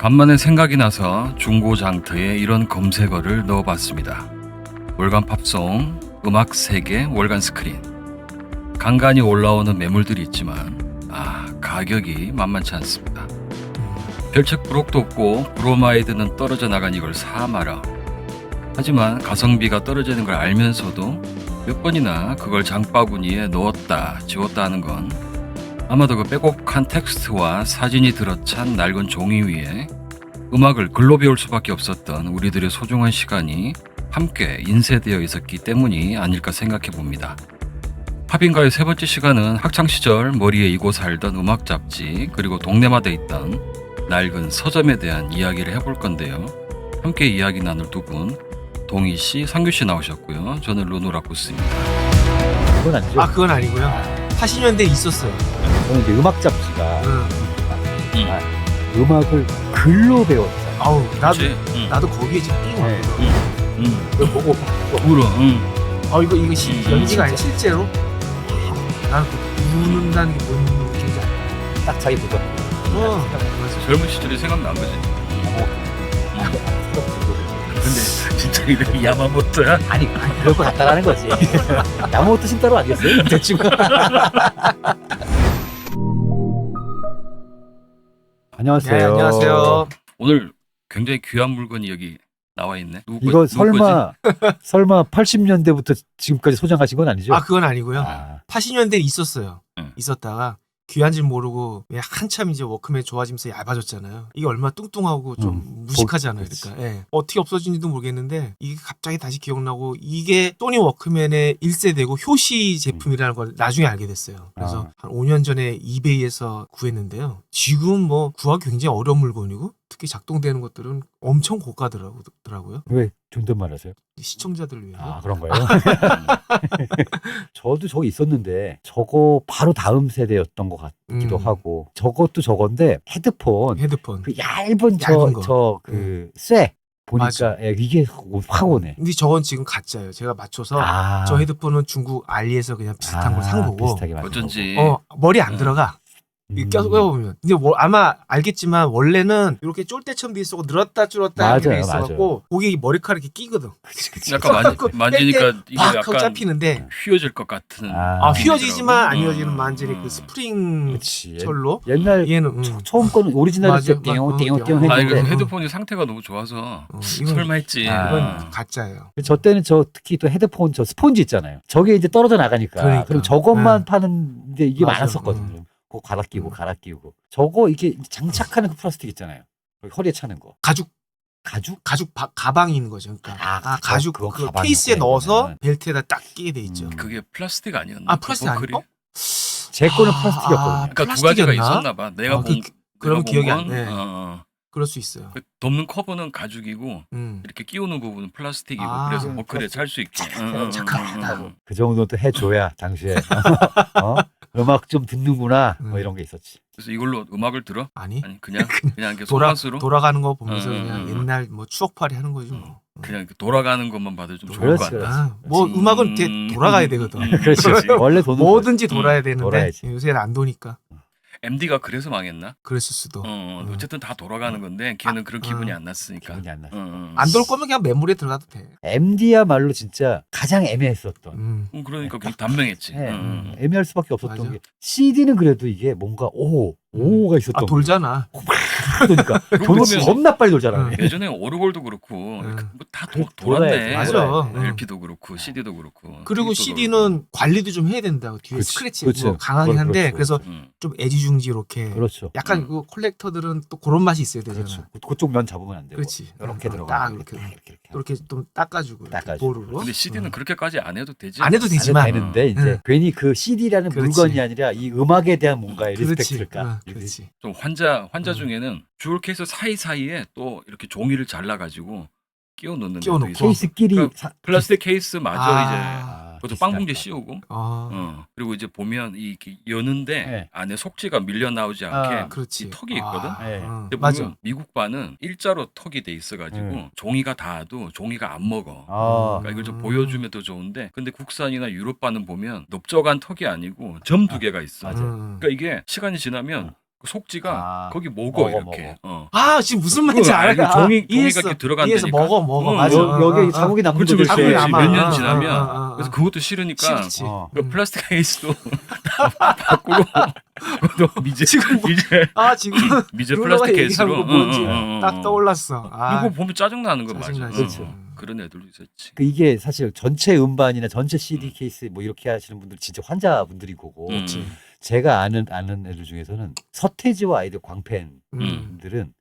간만에 생각이 나서 중고장터에 이런 검색어를 넣어봤습니다. 월간 팝송, 음악 세계 월간 스크린. 간간히 올라오는 매물들이 있지만 가격이 만만치 않습니다. 별책 부록도 없고 브로마이드는 떨어져 나간 이걸 사 말아. 하지만 가성비가 떨어지는 걸 알면서도 몇 번이나 그걸 장바구니에 넣었다 지웠다 하는 건 아마도 그 빼곡한 텍스트와 사진이 들어찬 낡은 종이 위에 음악을 글로 배울 수밖에 없었던 우리들의 소중한 시간이 함께 인쇄되어 있었기 때문이 아닐까 생각해 봅니다. 팝인가의 세 번째 시간은 학창시절 머리에 이고 살던 음악 잡지 그리고 동네마다 있던 낡은 서점에 대한 이야기를 해볼 건데요. 함께 이야기 나눌 두 분, 동희씨, 상규씨 나오셨고요. 저는 루노라쿠스입니다. 그건 아니죠. 그건 아니고요. 80년대에 있었어요. 저는 이제 음악 잡지가 응. 음악을 글로 배웠어요. 아우, 그치? 나도 거기에 지금 끼고 네. 왔거든. 이거 보고 울어. 이거 연기가 진짜. 아니야, 실제로? 나는 우는다는 게 뭔 느낌인지 알아. 딱 자기 보던. 맞아. 젊은 시절이 생각난 거지. 근데 진짜 이름이 야마모토야? 아니 그럴 것 같다라는 거지. 야마모토 신따로 아니겠어요? 대충. 안녕하세요. 네, 안녕하세요. 오늘 굉장히 귀한 물건이 여기 나와 있네. 누구 이거 누구 거지? 설마 80년대부터 지금까지 소장하신 건 아니죠? 그건 아니고요. 아, 80년대에 있었어요. 응. 있었다가 귀한 줄 모르고 그냥 한참 이제 워크맨 좋아지면서 얇아졌잖아요. 이게 얼마나 뚱뚱하고 좀 무식하잖아요. 그치. 그러니까 어떻게 없어진지도 모르겠는데 이게 갑자기 다시 기억나고 이게 소니 워크맨의 1세대고 효시 제품이라는 걸 나중에 알게 됐어요. 그래서 한 5년 전에 이베이에서 구했는데요. 지금 뭐 구하기 굉장히 어려운 물건이고 특히 작동되는 것들은 엄청 고가더라고요. 왜 존댓말 하세요? 시청자들을 위해서. 그런 거예요? 저도 저거 있었는데 저거 바로 다음 세대였던 것 같기도 하고 저것도 저건데 헤드폰 헤드폰. 그 얇은 얇은 거. 쇠 보니까 맞아. 이게 확 오네. 근데 저건 지금 가짜예요. 제가 맞춰서 저 헤드폰은 중국 알리에서 그냥 비슷한 걸 산 거고. 비슷하게 만든 어쩐지. 머리 안 들어가. 거고. 껴서 보면. 근데 아마 알겠지만 원래는 이렇게 쫄대처럼 돼 있었고 늘었다 줄었다 맞아요, 돼 있어갖고 거기 머리카락이 끼거든. 그치. 약간 만지니까 이게 팍 하고 약간 잡히는데 휘어질 것 같은. 휘어지지만 안 음. 휘어지는 완전히 그 스프링 그치. 철로. 옛날 얘는 처음 거는 오리지널 맞아, 때 띵띵띵 맞아. 이거 했는데 헤드폰이 상태가 너무 좋아서 이건 설마 했지. 이건 가짜예요. 저 때는 특히 또 헤드폰 스폰지 있잖아요. 저게 이제 떨어져 나가니까 그러니까. 그럼 저것만 네. 파는데 이게 맞아. 많았었거든요. 그거 갈아 끼고 저거 이게 장착하는 그 플라스틱 있잖아요. 허리에 차는 거. 가죽? 가방이 있는 거죠. 그러니까 가죽 그거 그 가방이구나, 케이스에 넣어서 이거는. 벨트에다 딱 끼게 돼 있죠. 그게 플라스틱 아니었나? 플라스틱 그 아니고? 제 거는 플라스틱이었거든요. 그러니까 두 가지가 플라스틱이었나? 있었나 봐. 내가 본 그럼 내가 기억이 본 안 건, 나. 그럴 수 있어요. 그 덮는 커버는 가죽이고 이렇게 끼우는 부분은 플라스틱이고 그래서 버클에 찰 수 있게. 착하다. 그 정도는 또 해줘야 당시에 음악 좀 듣는구나 뭐 이런 게 있었지. 그래서 이걸로 음악을 들어? 아니 그냥 이렇게 손맛으로 돌아가는 거 보면서 음, 그냥 음. 옛날 뭐 추억팔이 하는 거지 뭐. 그냥 이렇게 돌아가는 것만 봐도 좀 좋을 것 그렇지, 같다. 뭐 음악은 돌아가야 되거든. 그렇지. 원래 돈은 뭐든지 돌아야 되는데 돌아야지. 요새는 안 도니까 MD가 그래서 망했나? 그랬을 수도. 어쨌든 다 돌아가는 건데 걔는 그런 기분이 안 났으니까. 기분이 안 났어. 안 돌 거면 그냥 메모리에 들어가도 돼. MD야말로 진짜 가장 애매했었던. 그러니까 그게 단명했지. 애매할 수밖에 없었던 맞아. 게 CD는 그래도 이게 뭔가 오가 있었던 돌잖아. 그러니까 보면 겁나 빨리 돌잖아. 예전에 오르골도 그렇고 뭐다 돌아야지. 돌았네. 맞아. LP도 그렇고 CD도 그렇고. 그리고 CD는 관리도 좀 해야 된다고 뒤에 그치, 스크래치 그치. 뭐 강하긴 한데 그렇죠. 그래서 좀 애지중지 이렇게 그렇죠. 약간 그 콜렉터들은 또 그런 맛이 있어야 되잖아. 그렇죠. 그쪽 면 잡으면 안 되고. 그렇지. 이렇게 딱 들어가. 이렇게. 이렇게. 이렇게 좀 닦아주고 이렇게 닦아주고. 볼으로. 근데 CD는 그렇게까지 안 해도 되지. 안 해도 되지만 되는데 이제 괜히 그 CD라는 그렇지. 물건이 아니라 이 음악에 대한 뭔가의 그렇지. 리스펙트일까. 그렇지. 좀 환자 중에는 주얼 케이스 사이사이에 또 이렇게 종이를 잘라가지고 끼워 놓는 데도 끼워놓고. 있어. 케이스끼리 그러니까 플라스틱 케이스마저 이제 그것도 빵 봉지에 비슷하다. 씌우고 아, 그리고 이제 보면 이렇게 여는데 네. 안에 속지가 밀려 나오지 않게 그렇지. 이 턱이 있거든. 네. 근데 맞아. 보면 미국 반은 일자로 턱이 돼 있어가지고 종이가 닿아도 종이가 안 먹어. 그러니까 이걸 좀 보여주면 더 좋은데 근데 국산이나 유럽 반은 보면 넓적한 턱이 아니고 점 두 개가 있어. 맞아. 그러니까 이게 시간이 지나면 그 속지가 아, 거기 먹어 먹어, 이렇게. 아 지금 무슨 말인지 알아. 이거 종이가 이해했어. 이렇게 들어간다니까. 이해해서 먹어. 응, 맞아. 여기 자국이 남는 그렇지, 것들 그렇지. 자국이 남아. 몇 년 아, 지나면 아. 그래서 그것도 싫으니까 싫지. 그 플라스틱 케이스도 다 바꾸고 그것도 미제 미제 루너가 플라스틱 얘기한 케이스로. 거 뭔지 응. 딱 떠올랐어. 아, 이거 보면 짜증 나는 거 맞아. 짜증나지. 그렇죠. 그런 애들도 있었지. 그 이게 사실 전체 음반이나 전체 CD 케이스 뭐 이렇게 하시는 분들 진짜 환자분들이고 제가 아는 애들 중에서는 서태지와 아이들 광팬들은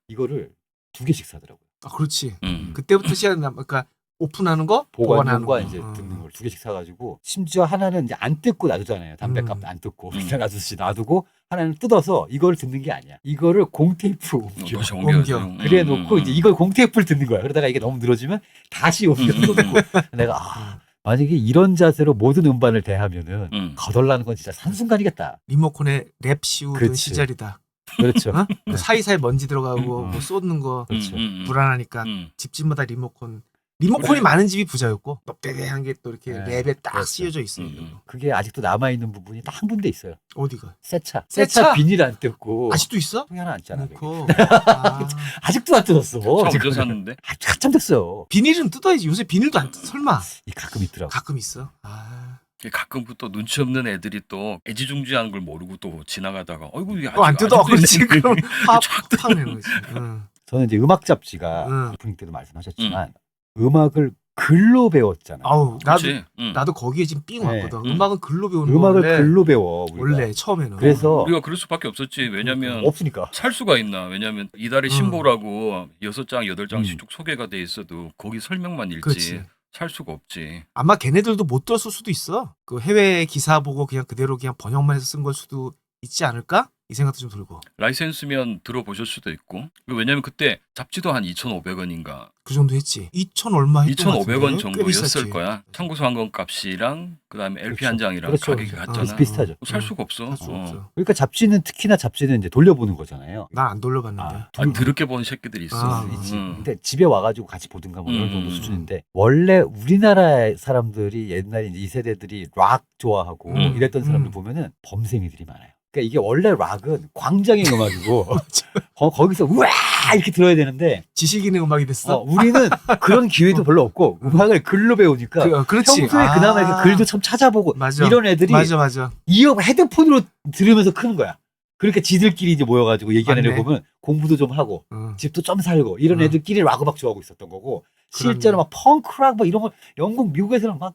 이거를 2개씩 사더라고요. 아, 그렇지. 음. 그때부터 그러니까 오픈하는 거, 보관하는 거. 보관용과 이제 듣는 걸 2개씩 사가지고 심지어 하나는 이제 안 뜯고 놔두잖아요. 담배값 안 뜯고 그냥 놔두듯이 놔두고 하나는 뜯어서 이걸 듣는 게 아니야. 이거를 공테이프로 옮겨. 다시 옮겨. 그래 놓고 이제 이걸 공테이프를 듣는 거야. 그러다가 이게 너무 늘어지면 다시 옮겨 또 듣고 내가 만약에 이런 자세로 모든 음반을 대하면은 거덜나는 건 진짜 산순간이겠다. 리모컨에 랩 씌우던 그렇지. 시절이다. 그렇죠. 어? 그 사이사이 먼지 들어가고 뭐 쏟는 거 그렇죠. 불안하니까 집집마다 리모컨이 그래. 많은 집이 부자였고 넙대대한 게 또 이렇게 네, 랩에 딱 그렇죠. 씌워져 있어요. 그게 아직도 남아있는 부분이 딱 한 군데 있어요. 어디가? 새차. 새차? 새차 비닐 안 뜯고. 아직도 있어? 통이 하나 안 잖아. 놓고. 아, 아직도 안 뜯었어. 차 지금. 어디서 샀는데? 한참 됐어요. 비닐은 뜯어야지. 요새 비닐도 안 뜯어. 설마. 가끔 있더라고. 가끔 있어. 아. 가끔 또 눈치 없는 애들이 또 애지중지하는 걸 모르고 또 지나가다가 어이구 이게 안 뜯어. 아직도 그렇지. 있네. 그럼 쫙 팍 내는 거지. 응. 저는 이제 음악 잡지가 응. 오프닝 때도 말씀하셨지만 음악을 글로 배웠잖아요. 아우 그렇지. 나도 거기에 지금 삥 네. 왔거든. 음악은 글로 배우는 음악을 거 원래. 글로 배워. 우리가. 원래 처음에는. 그래서 우리가 그럴 수밖에 없었지. 왜냐면 없으니까. 살 수가 있나? 왜냐면 이달의 신보라고 6장, 8장씩 쭉 소개가 돼 있어도 거기 설명만 읽지. 그렇지. 살 수가 없지. 아마 걔네들도 못 들었을 수도 있어. 그 해외 기사 보고 그냥 그대로 그냥 번역만 해서 쓴 걸 수도 있지 않을까? 이 생각도 좀 들고. 라이센스면 들어보실 수도 있고. 왜냐면 그때 잡지도 한 2,500원인가. 그 정도 했지. 2,000 얼마 했던 것 2,500원 같은데? 꽤 정도였을 비쌌지. 거야. 청구서 한권 값이랑 그다음에 LP 그렇죠. 한 장이랑 그렇죠. 가격이 같잖아. 비슷하죠. 살 수가 없어. 살 수가 없어. 그러니까 잡지는 특히나 잡지는 이제 돌려보는 거잖아요. 난 안 돌려봤는데. 드럽게 본 새끼들이 있어. 아, 있지. 음. 근데 집에 와가지고 같이 보든가 뭐 이런 정도 음. 수준인데 원래 우리나라 사람들이 옛날에 이제 이 세대들이 락 좋아하고 이랬던 사람들 보면은 범생이들이 많아요. 그러니까 이게 원래 락은 광장의 음악이고 거기서 우와 이렇게 들어야 되는데 지식 있는 음악이 됐어. 우리는 그런 기회도 별로 없고 음악을 글로 배우니까 그렇지. 평소에 그나마 이렇게 글도 참 찾아보고 맞아. 이런 애들이 맞아. 헤드폰으로 들으면서 크는 거야. 그러니까 지들끼리 이제 모여가지고 얘기하는 애를 맞네. 보면 공부도 좀 하고 응. 집도 좀 살고 이런 응. 애들끼리 락 음악 좋아하고 있었던 거고 그렇네. 실제로 막 펑크락 뭐 이런 거 영국 미국에서는 막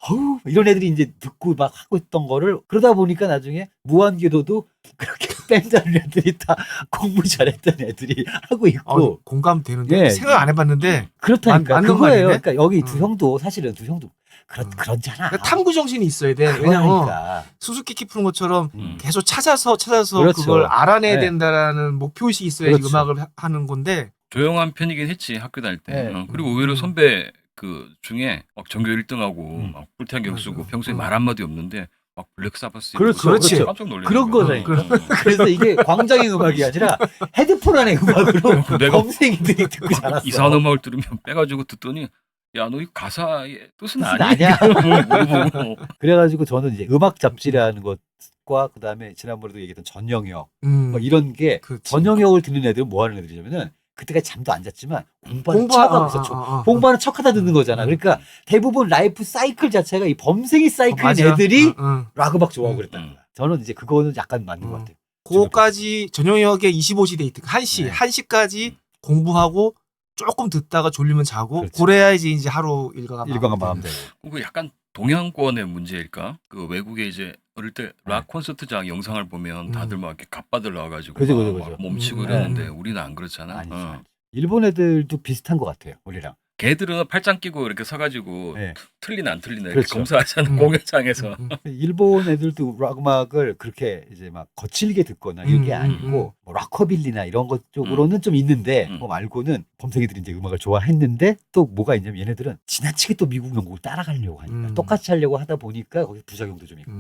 어우 이런 애들이 이제 듣고 막 하고 있던 거를 그러다 보니까 나중에 무한궤도도 그렇게 밴드 하는 애들이 다 공부 잘했던 애들이 하고 있고 공감되는데 예. 생각 안 해봤는데 그렇다니까 맞는 그거예요. 말이네. 그러니까 여기 두 응. 형도 사실은 두 형도 그렇잖아. 그러니까 탐구 정신이 있어야 돼. 왜냐면 그러니까. 수수께끼 푸는 것처럼 음. 계속 찾아서 그렇죠. 그걸 알아내야 네. 된다라는 목표의식이 있어야지 그렇죠. 음악을 하는 건데 조용한 편이긴 했지 학교 다닐 때. 네. 그리고 의외로 선배 그 중에 막 전교 1등하고 막 뿔테an경 맞아. 쓰고 평소에 말 한마디 없는데 막 블랙 사바스 그렇죠, 그렇지. 깜짝 놀래. 그런 거라니까. 그래서 이게 광장의 음악이 아니라 헤드폰 안의 음악으로 내가 범생이들이 듣고 자랐어. 이상한 음악을 들으면 빼가지고 듣더니 야 너 이 가사의 뜻은 뜻은 아니? 아니야. 물어보고. 그래가지고 저는 이제 음악 잡지라는 것과 그다음에 지난번에도 얘기했던 전영역 뭐 이런 게 그렇지. 전영역을 듣는 애들은 뭐 하는 애들이냐면은 그때까지 잠도 안 잤지만 공부하는 공부하고 척하면서 공부하는 척하다 듣는 거잖아. 그러니까 대부분 라이프 사이클 자체가 이 범생이 사이클인 맞아. 애들이 응. 락 음악 좋아하고 음, 그랬다는 거야. 저는 이제 그거는 약간 맞는 것 같아요. 그거까지 전용역의 25시 데이트 1시 네. 1시까지 공부하고 조금 듣다가 졸리면 자고 그렇지. 그래야지 이제 하루 일과가 일과가 마감되는. 마음대로. 그 약간 동양권의 문제일까? 그 외국에 이제 어릴 때 락 콘서트장 영상을 보면 다들 막 이렇게 갑바들 나와가지고 그죠, 막 그죠, 그죠. 몸치고 음, 이러는데 음. 우리는 안 그렇잖아. 아니죠. 아니죠. 일본 애들도 비슷한 것 같아요. 우리랑. 걔들은 팔짱 끼고 이렇게 서가지고 네. 틀리나 안 틀리나 이렇게 그렇죠. 검사하잖아 음. 공연장에서. 일본 애들도 락 음악을 그렇게 이제 막 거칠게 듣거나 이게 음, 아니고 뭐 락커빌리나 이런 것 쪽으로는 좀 있는데 뭐 말고는 범생이들이 이제 음악을 좋아했는데 또 뭐가 있냐면 얘네들은 지나치게 또 미국 영국을 따라가려고 하니까 똑같이 하려고 하다 보니까 거기 부작용도 좀 있고.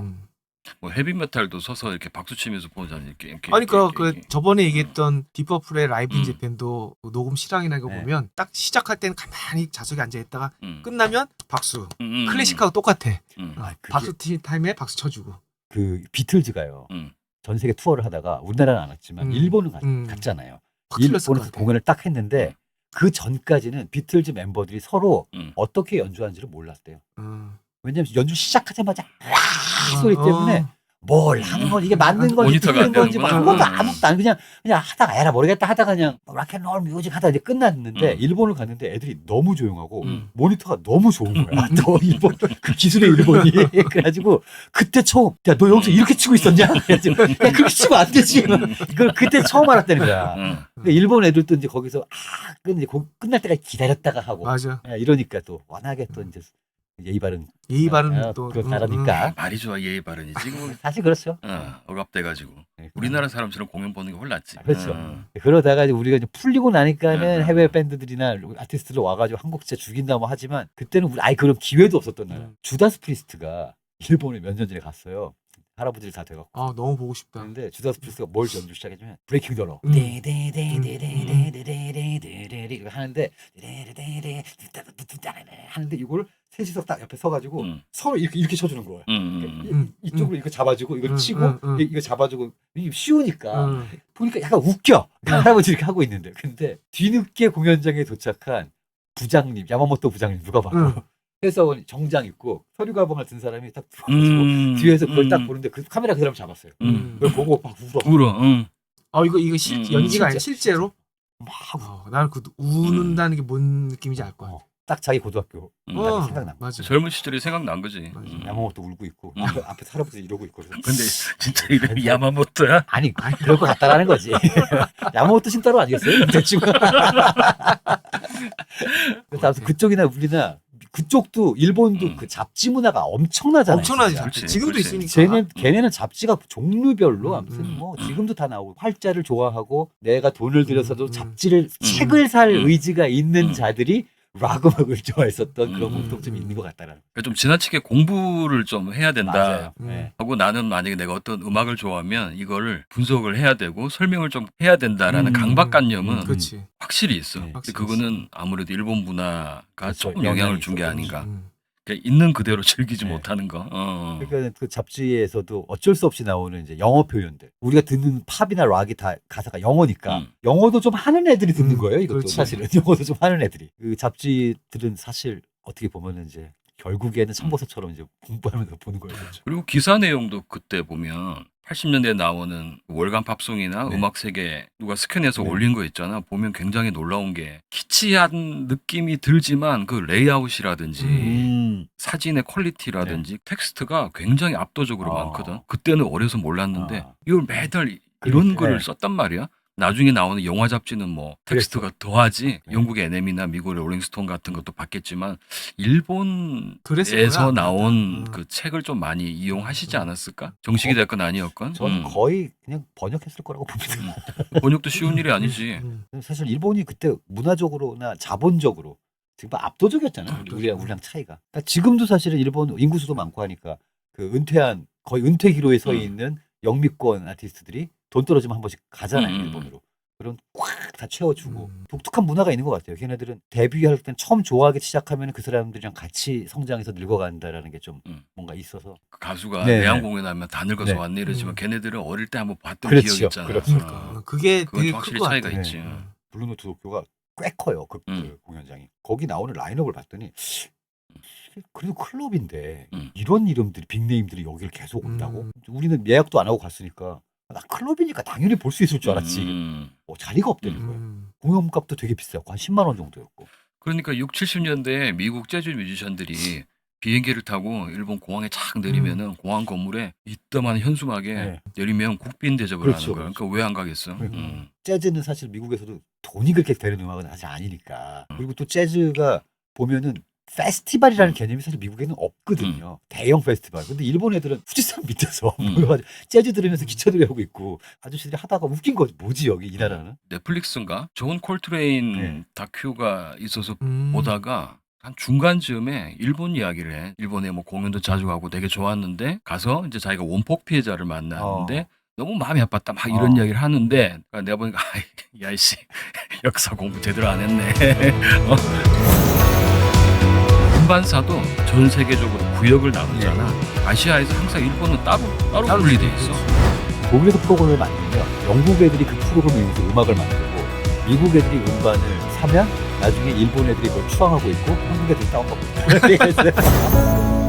뭐 헤비메탈도 서서 이렇게 박수 치면서 보잖아 이렇게. 아니 이렇게, 그 이렇게. 저번에 얘기했던 디퍼플의 라이브 인 음. 재팬도 녹음 실황이나 이거 네. 보면 딱 시작할 때는 가만히 좌석에 앉아 있다가 음. 끝나면 박수. 음. 클래식하고 똑같아. 음. 아, 그게 박수 타임에 박수 쳐주고. 그 비틀즈가요. 음. 전 세계 투어를 하다가 우리나라는 안 왔지만 일본은 갔잖아요. 확 틀렸을 것 일본에서 같아. 공연을 딱 했는데 그 전까지는 비틀즈 멤버들이 서로 음. 어떻게 연주하는지를 몰랐대요. 음. 왜냐면 연주 시작하자마자 락 소리 때문에 뭘 하는 건 이게 맞는 건지 모니터가 안 틀린 건지 뭐 되는구나. 아무것도 안 그냥 하다가 에라 모르겠다 하다가 그냥 락앤롤 뮤직 하다가 이제 끝났는데 일본을 갔는데 애들이 너무 조용하고 모니터가 너무 좋은 거야. 또 일본 그 기술의 일본이 그래가지고 그때 처음 야 너 여기서 이렇게 치고 있었냐? 그래가지고 야 그렇게 치면 안 되지. 이걸 그때 처음 알았다는 거야. 그러니까 일본 애들도 이제 거기서 근데 끝날 때까지 기다렸다가 하고 맞아. 이러니까 또 워낙에 또 이제 예의 바른 예의 바른 또 그 나라니까 말이 좋아 예의 바르니지. 사실 그렇죠. 억압돼가지고 네, 우리나라 사람처럼 공연 보는 게 홀랐지. 그렇죠. 그러다가 이제 우리가 이제 풀리고 나니까는 네. 해외 밴드들이나 아티스트들 와가지고 한국 진짜 죽인다 뭐 하지만 그때는 우리 아예 그런 기회도 없었던 나라. 주다스 프리스트가 일본에 몇 년 전에 갔어요. 할아버지를 다 돼갖고. 아 너무 보고 싶다. 그런데 주다스 프리스트가 뭘 연주 시작했냐면 브레이킹 더러 이거 하는데 하는데 이걸 셋이서 딱 옆에 서가지고 서로 이렇게 쳐주는 거예요. 이쪽으로 이거 잡아주고 이거 치고 이거 잡아주고 이게 쉬우니까 보니까 약간 웃겨. 할아버지 이렇게 하고 있는데 근데 뒤늦게 공연장에 도착한 부장님 야마모토 부장님 누가 봐도 회사원 정장 입고 서류 가방을 든 사람이 딱 들어와가지고 뒤에서 그걸 딱 보는데 그 카메라 그 사람 잡았어요. 그걸 보고 막 울어. 이거 연기가 아니라 진짜. 실제로? 막 나는 그 우는다는 게 뭔 느낌인지 알 거야. 딱 자기 고등학교 딱 생각나. 맞아. 젊은 시절이 생각난 거지. 야마모토 울고 있고 앞에 할아버지 이러고 있고 그래서 근데 진짜 이름이 야마모토야? 아니 그럴 것 같다라는 거지. 야마모토 신따로 아니겠어요? 대충. 그래서 아무튼 그쪽이나 우리나 그쪽도 일본도 그 잡지 문화가 엄청나잖아요. 엄청나지. 진짜. 그렇지, 지금도 그렇지. 있으니까. 걔네는 잡지가 종류별로 아무튼 뭐 지금도 다 나오고 활자를 좋아하고 내가 돈을 들여서도 잡지를 책을 살 의지가 있는 자들이 락 음악을 좋아했었던 그런 공통점이 있는 것 같다라는. 그러니까 좀 지나치게 공부를 좀 해야 된다. 맞아요. 네. 하고 나는 만약에 내가 어떤 음악을 좋아하면 이거를 분석을 해야 되고 설명을 좀 해야 된다라는 강박관념은 그렇지. 확실히 있어. 네. 근데 그거는 아무래도 일본 문화가 그렇죠. 조금 영향을 영향이 준 게 있어. 아닌가. 그러니까 있는 그대로 즐기지 네. 못하는 거. 그러니까 그 잡지에서도 어쩔 수 없이 나오는 이제 영어 표현들. 우리가 듣는 팝이나 락이 다 가사가 영어니까 영어도 좀 하는 애들이 듣는 거예요. 이것도 그렇지. 사실은 영어도 좀 하는 애들이. 그 잡지들은 사실 어떻게 보면은 이제 결국에는 참고서처럼 이제 공부하면서 보는 거예요. 그렇죠. 그리고 기사 내용도 그때 보면 80년대에 나오는 월간 팝송이나 네. 음악 세계 누가 스캔해서 네. 올린 거 있잖아. 보면 굉장히 놀라운 게 키치한 느낌이 들지만 그 레이아웃이라든지 사진의 퀄리티라든지 텍스트가 굉장히 압도적으로 많거든. 그때는 어려서 몰랐는데 이걸 매달 이런 그러니까. 글을 썼단 말이야. 나중에 나오는 영화 잡지는 뭐 텍스트가 더하지. 영국의 NM이나 미국의 롤링스톤 같은 것도 봤겠지만 그랬을 일본에서 거야. 나온 그 책을 좀 많이 이용하시지 않았을까? 정식이 됐건 아니었건. 저는 거의 그냥 번역했을 거라고 봅니다. 번역도 쉬운 일이 아니지. 사실 일본이 그때 문화적으로나 자본적으로 지금 압도적이었잖아요. 우리랑 차이가. 그러니까 지금도 사실은 일본 인구수도 많고 하니까 그 은퇴한 거의 은퇴 기로에 서 있는 영미권 아티스트들이 돈 떨어지면 한 번씩 가잖아요. 일본으로. 그럼 꽉 다 채워주고 독특한 문화가 있는 것 같아요. 걔네들은 데뷔할 땐 처음 좋아하기 시작하면 그 사람들이랑 같이 성장해서 늙어간다라는 게 좀 뭔가 있어서. 그 가수가 네. 내한 공연하면 다 늙어서 네. 왔네 이러지만 걔네들은 어릴 때 한번 봤던 그렇죠. 기억이 있잖아. 그렇죠. 그게 그건 되게 좀 확실히 클것 차이가 같아. 있지. 블루노트 도쿄가 꽤 커요. 그 공연장이. 거기 나오는 라인업을 봤더니 그래도 클럽인데 이런 이름들이 빅네임들이 여기를 계속 온다고? 우리는 예약도 안 하고 갔으니까 나 클럽이니까 당연히 볼 수 있을 줄 알았지. 자리가 없다는 거예요. 공연값도 되게 비싸고 한 10만 원 정도였고. 그러니까 6, 70년대에 미국 재즈 뮤지션들이 비행기를 타고 일본 공항에 착 내리면은 공항 건물에 이따만 현수막에 내리면 국빈 대접을 그렇죠, 하는 거야. 그러니까 왜 안 가겠어? 재즈는 사실 미국에서도 돈이 그렇게 되는 음악은 사실 아니니까. 그리고 또 재즈가 보면은 페스티벌이라는 개념이 사실 미국에는 없거든요. 대형 페스티벌. 근데 일본 애들은 후지산 밑에서 모여가지고 재즈 들으면서 기차들이 하고 있고 아저씨들이 하다가 웃긴 거지. 뭐지 여기 이 나라는? 넷플릭스인가? 존 콜트레인 다큐가 있어서 보다가 한 중간쯤에 일본 이야기를 해. 일본에 뭐 공연도 자주 가고 되게 좋았는데 가서 이제 자기가 원폭 피해자를 만났는데 너무 마음이 아팠다 막 이런 이야기를 하는데 내가 보니까 야이씨 역사 공부 제대로 안 했네. 음반사도 전 세계적으로 구역을 나누잖아. 아시아에서 항상 일본은 따로 분리돼 있어. 독일에서 프로그램을 만들면 영국 애들이 그 프로그램을 이용해서 음악을 만들고 미국 애들이 음반을 사면 나중에 일본 애들이 그걸 추앙하고 있고 한국 애들이 다운받고 있고